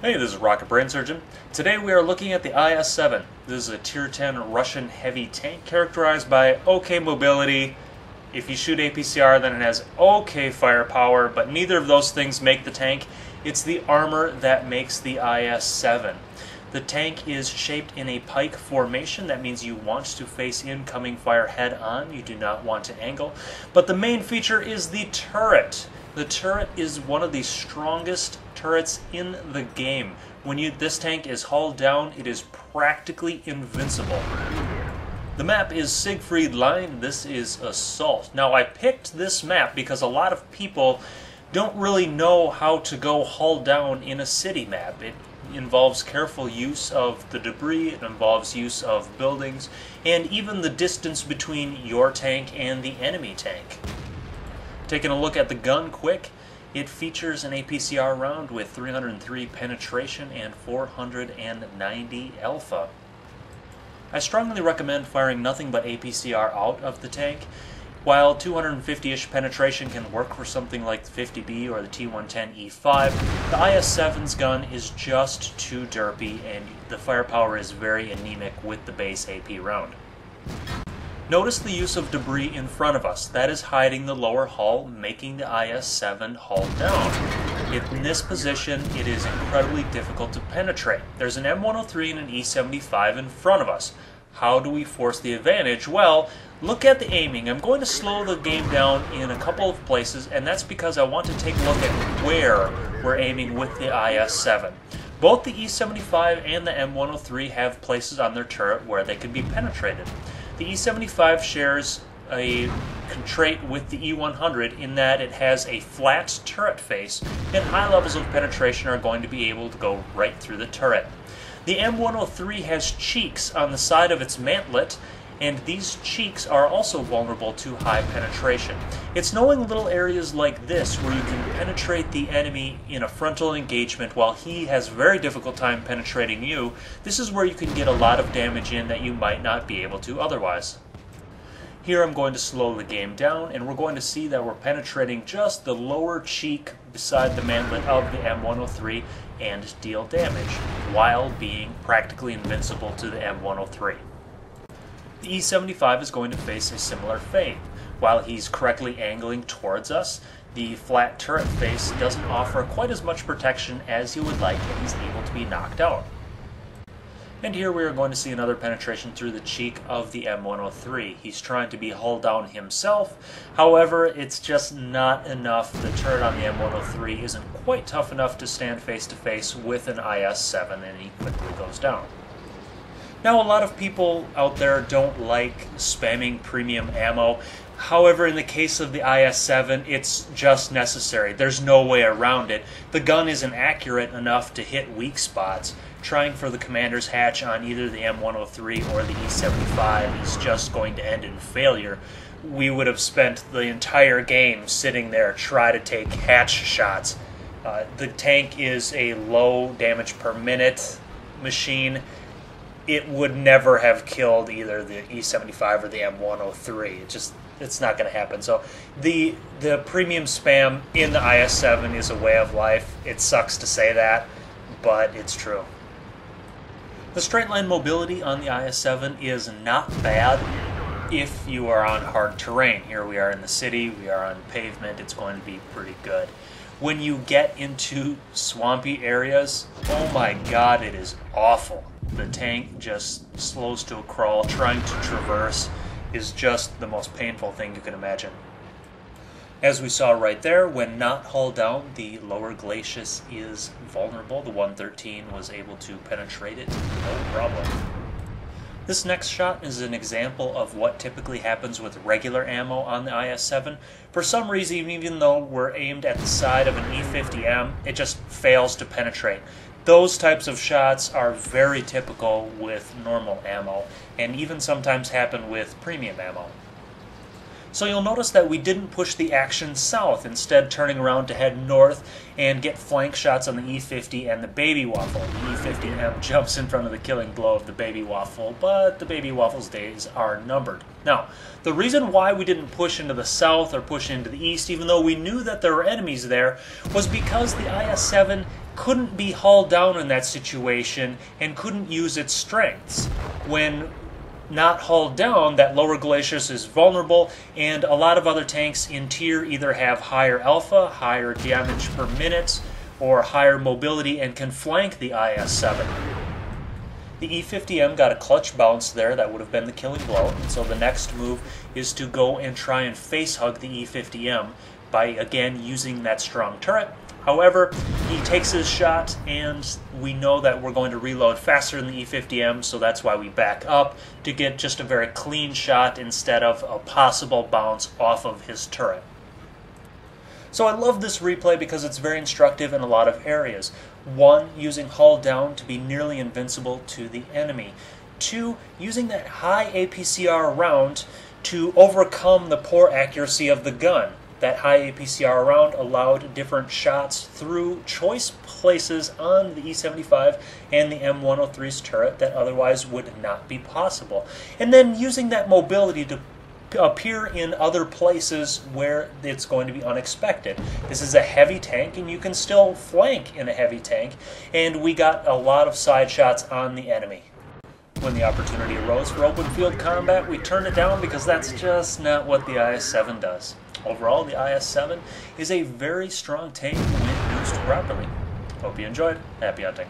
Hey, this is Rocket Brain Surgeon. Today we are looking at the IS-7. This is a Tier 10 Russian heavy tank characterized by okay mobility. If you shoot APCR, then it has okay firepower, but neither of those things make the tank. It's the armor that makes the IS-7. The tank is shaped in a pike formation. That means you want to face incoming fire head on. You do not want to angle. But the main feature is the turret. The turret is one of the strongest turrets in the game. When this tank is hauled down, it is practically invincible. The map is Siegfried Line. This is Assault. Now, I picked this map because a lot of people don't really know how to go haul down in a city map. It involves careful use of the debris, it involves use of buildings, and even the distance between your tank and the enemy tank. Taking a look at the gun quick, it features an APCR round with 303 penetration and 490 alpha. I strongly recommend firing nothing but APCR out of the tank. While 250-ish penetration can work for something like the 50B or the T110E5, the IS-7's gun is just too derpy and the firepower is very anemic with the base AP round. Notice the use of debris in front of us. That is hiding the lower hull, making the IS-7 hull down. In this position, it is incredibly difficult to penetrate. There's an M103 and an E75 in front of us. How do we force the advantage? Well, look at the aiming. I'm going to slow the game down in a couple of places, and that's because I want to take a look at where we're aiming with the IS-7. Both the E75 and the M103 have places on their turret where they can be penetrated. The E75 shares a trait with the E100 in that it has a flat turret face, and high levels of penetration are going to be able to go right through the turret. The M103 has cheeks on the side of its mantlet, and these cheeks are also vulnerable to high penetration. It's knowing little areas like this where you can penetrate the enemy in a frontal engagement while he has a very difficult time penetrating you. This is where you can get a lot of damage in that you might not be able to otherwise. Here I'm going to slow the game down, and we're going to see that we're penetrating just the lower cheek beside the mantlet of the M103 and deal damage, while being practically invincible to the M103. The E75 is going to face a similar fate. While he's correctly angling towards us, the flat turret face doesn't offer quite as much protection as you would like, and he's able to be knocked out. And here we are going to see another penetration through the cheek of the M103. He's trying to be hulled down himself, however, it's just not enough. The turret on the M103 isn't quite tough enough to stand face to face with an IS-7, and he quickly goes down. Now, a lot of people out there don't like spamming premium ammo. However, in the case of the IS-7, it's just necessary. There's no way around it. The gun isn't accurate enough to hit weak spots. Trying for the commander's hatch on either the M103 or the E75 is just going to end in failure. We would have spent the entire game sitting there trying to take hatch shots. The tank is a low damage per minute machine. It would never have killed either the E75 or the M103. It's not going to happen. So the premium spam in the IS-7 is a way of life. It sucks to say that, but it's true. The straight line mobility on the IS-7 is not bad if you are on hard terrain. Here we are in the city, we are on pavement, it's going to be pretty good. When you get into swampy areas, oh my god, it is awful. The tank just slows to a crawl. Trying to traverse is just the most painful thing you can imagine. As we saw right there, when not hulled down, the lower glacis is vulnerable. The 113 was able to penetrate it, no problem. This next shot is an example of what typically happens with regular ammo on the IS-7. For some reason, even though we're aimed at the side of an E50M, it just fails to penetrate. Those types of shots are very typical with normal ammo, and even sometimes happen with premium ammo. So you'll notice that we didn't push the action south, instead turning around to head north and get flank shots on the E50 and the Baby Waffle. The E50M jumps in front of the killing blow of the Baby Waffle, but the Baby Waffle's days are numbered. Now, the reason why we didn't push into the south or push into the east, even though we knew that there were enemies there, was because the IS-7 couldn't be hauled down in that situation and couldn't use its strengths. When not hauled down, that lower Glacius is vulnerable, and a lot of other tanks in tier either have higher alpha, higher damage per minute, or higher mobility and can flank the IS-7. The E50M got a clutch bounce there that would have been the killing blow, and so the next move is to go and try and face hug the E50M by again using that strong turret. However, he takes his shot, and we know that we're going to reload faster than the E50M, so that's why we back up to get just a very clean shot instead of a possible bounce off of his turret. So I love this replay because it's very instructive in a lot of areas. 1, using hull down to be nearly invincible to the enemy. 2, using that high APCR round to overcome the poor accuracy of the gun. That high APCR round allowed different shots through choice places on the E75 and the M103's turret that otherwise would not be possible. And then using that mobility to appear in other places where it's going to be unexpected. This is a heavy tank, and you can still flank in a heavy tank, and we got a lot of side shots on the enemy. When the opportunity arose for open field combat, we turned it down because that's just not what the IS-7 does. Overall, the IS-7 is a very strong tank when used properly. Hope you enjoyed. Happy hunting.